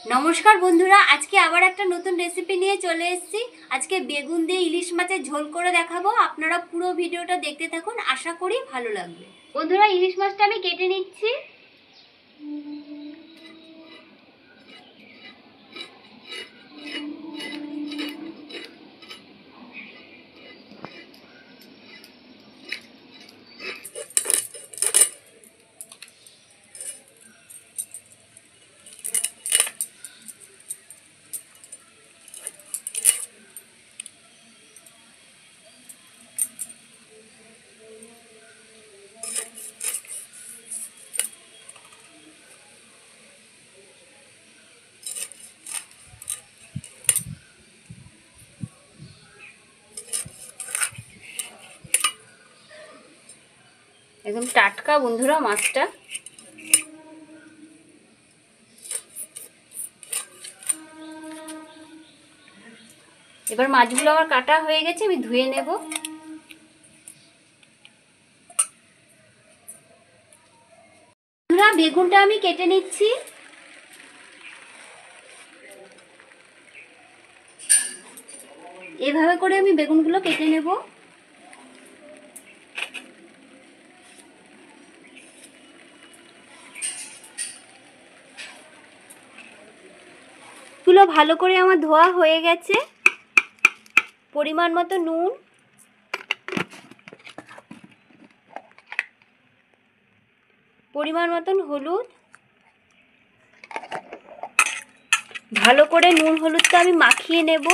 নমস্কার বন্ধুরা, আজকে আবার একটা নতুন রেসিপি নিয়ে চলে এসেছি। আজকে বেগুন দিয়ে ইলিশ মাছের ঝোল করে দেখাবো। আপনারা পুরো ভিডিওটা দেখতে থাকুন, আশা করি ভালো লাগবে। বন্ধুরা, ইলিশ মাছটা আমি কেটে নিচ্ছি। একদম টাটকা বন্ধুরা মাছটা। এবার মাছগুলো আমার কাটা হয়ে গেছে, আমি ধুয়ে নেব। বন্ধুরা, বেগুনটা আমি কেটে নিচ্ছি। এভাবে করে আমি বেগুনগুলো কেটে নেব। গুলো ভালো করে আমার ধোয়া হয়ে গেছে। পরিমাণ মতো নুন, পরিমাণ মতন হলুদ, ভালো করে নুন হলুদটা আমি মাখিয়ে নেব।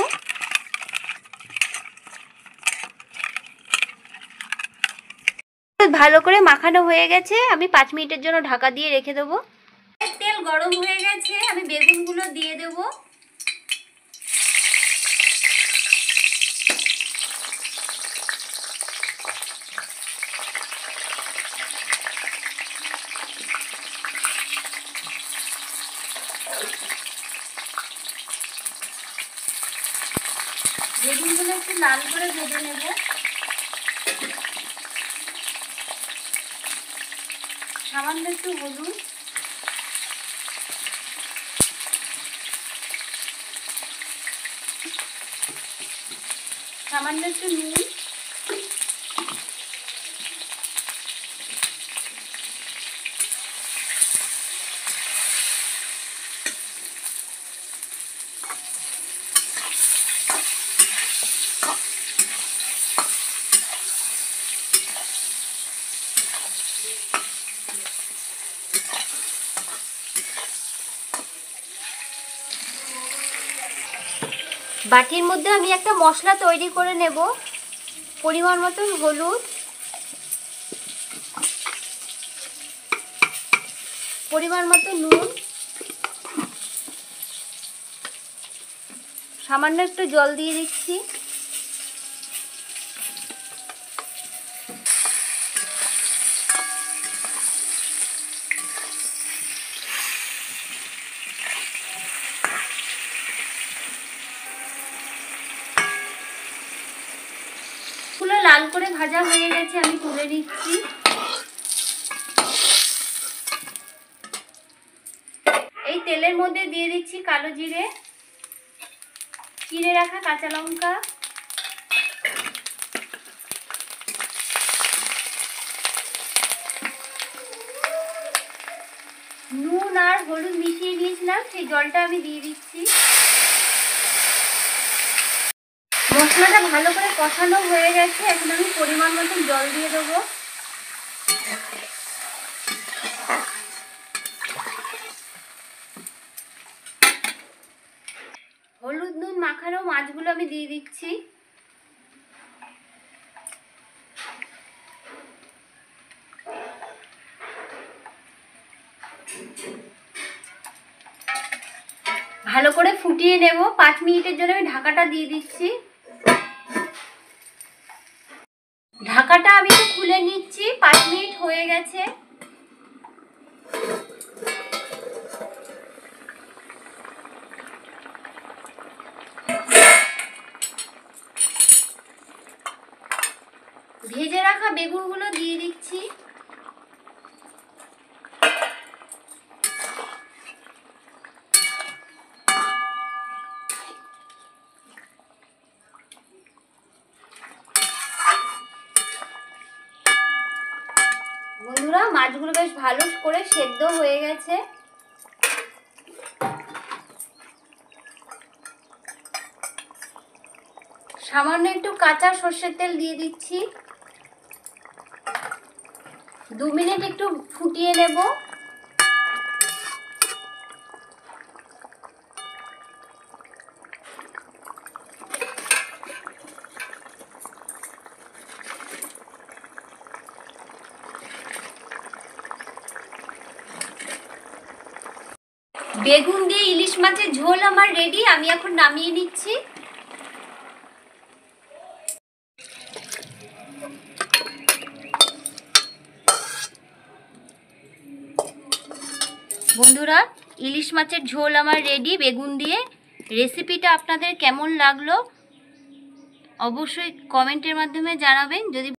ভালো করে মাখানো হয়ে গেছে, আমি 5 মিনিটের জন্য ঢাকা দিয়ে রেখে দেবো। তেল গরম হয়ে গেছে, আমি বেগুনগুলো দিয়ে দেবো। বেগুনগুলো একটু লাল করে ভেজে নেব। সামান্য একটু হলুদ, সামান্য একটু নুন, বাটির মধ্যে আমি একটা মশলা তৈরি করে নেব। পরিমাণ মতন হলুদ, পরিমাণ মতো নুন, সামান্য একটু জল দিয়ে দিচ্ছি। পুরো লাল করে ভাজা হয়ে গেছে, আমি তুলে নিচ্ছি। এই তেলের মধ্যে দিয়ে দিচ্ছি কালো জিরে, চিড়ে রাখা কাঁচা লঙ্কা, নুন আর হলুদ মিশিয়ে নিয়েছিলাম, সেই জলটা আমি দিয়ে দিচ্ছি। মশলাটা ভালো করে কষানো হয়ে গেছে, এখন আমি পরিমাণ মতন জল দিয়ে দেবো। হলুদ নুন মাখানো মাছগুলো আমি দিয়ে দিচ্ছি। ভালো করে ফুটিয়ে নেব। 5 মিনিটের জন্য আমি ঢাকাটা দিয়ে দিচ্ছি। ঢাকাটা আমি তো খুলে নিচ্ছি, 5 মিনিট হয়ে গেছে। ভেজে রাখা বেগুনগুলো দিয়ে দিচ্ছি। বেশ ভালো করে সেদ্ধ হয়ে গেছে। সামান্য একটু কাঁচা সর্ষের তেল দিয়ে দিচ্ছি। 2 মিনিট একটু ফুটিয়ে নেব। বেগুন দিয়ে ইলিশ মাছের ঝোল আমার রেডি। আমি এখন নামিয়ে নিচ্ছি। বন্ধুরা, ইলিশ মাছের ঝোল আমার রেডি বেগুন দিয়ে। রেসিপিটা আপনাদের কেমন লাগলো অবশ্যই কমেন্টের মাধ্যমে জানাবেন। যদি